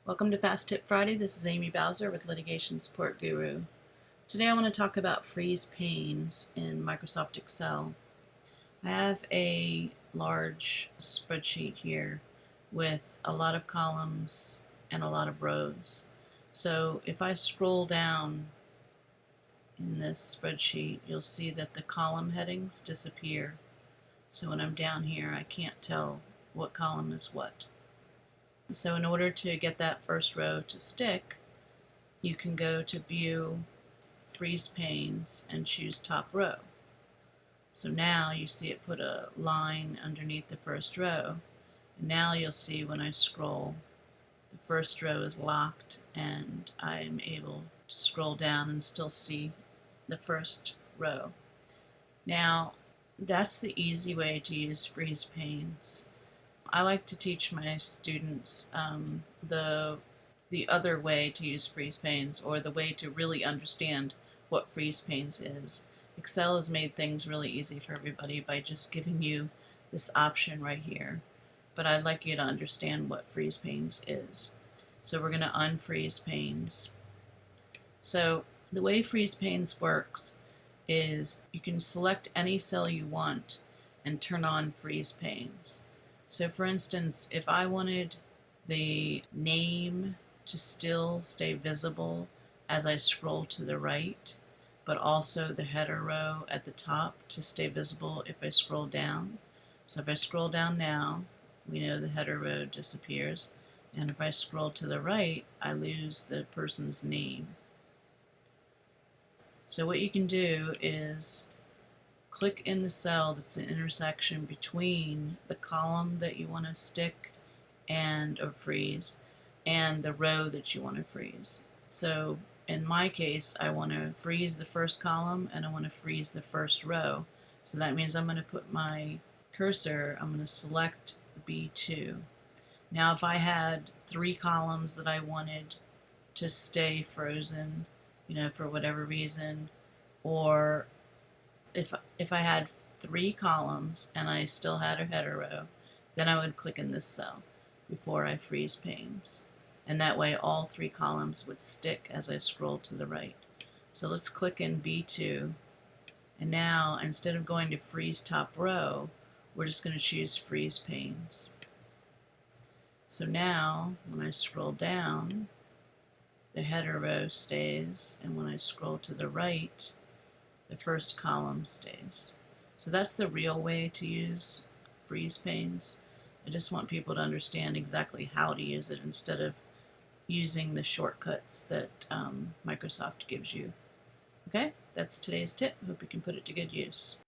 Welcome to Fast Tip Friday. This is Amy Bowser with Litigation Support Guru. Today I want to talk about freeze panes in Microsoft Excel. I have a large spreadsheet here with a lot of columns and a lot of rows. So if I scroll down in this spreadsheet, you'll see that the column headings disappear. So when I'm down here, I can't tell what column is what. So in order to get that first row to stick, you can go to View, Freeze Panes, and choose Top Row. So now you see it put a line underneath the first row. And now you'll see when I scroll, the first row is locked and I am able to scroll down and still see the first row. Now, that's the easy way to use freeze panes. I like to teach my students the other way to use freeze panes, or the way to really understand what freeze panes is. Excel has made things really easy for everybody by just giving you this option right here. But I'd like you to understand what freeze panes is. So we're going to unfreeze panes. So the way freeze panes works is you can select any cell you want and turn on freeze panes. So for instance, if I wanted the name to still stay visible as I scroll to the right, but also the header row at the top to stay visible if I scroll down. So if I scroll down now, we know the header row disappears. And if I scroll to the right, I lose the person's name. So what you can do is click in the cell that's an intersection between the column that you want to stick or freeze and the row that you want to freeze. So in my case, I want to freeze the first column and I want to freeze the first row. So that means I'm going to put my cursor, I'm going to select B2. Now if I had 3 columns that I wanted to stay frozen, for whatever reason, or if I had 3 columns and I still had a header row, then I would click in this cell before I freeze panes. And that way all 3 columns would stick as I scroll to the right. So let's click in B2. And now instead of going to freeze top row, we're just going to choose freeze panes. So now when I scroll down, the header row stays, and when I scroll to the right, the first column stays. So that's the real way to use freeze panes. I just want people to understand exactly how to use it instead of using the shortcuts that Microsoft gives you. Okay, that's today's tip. Hope you can put it to good use.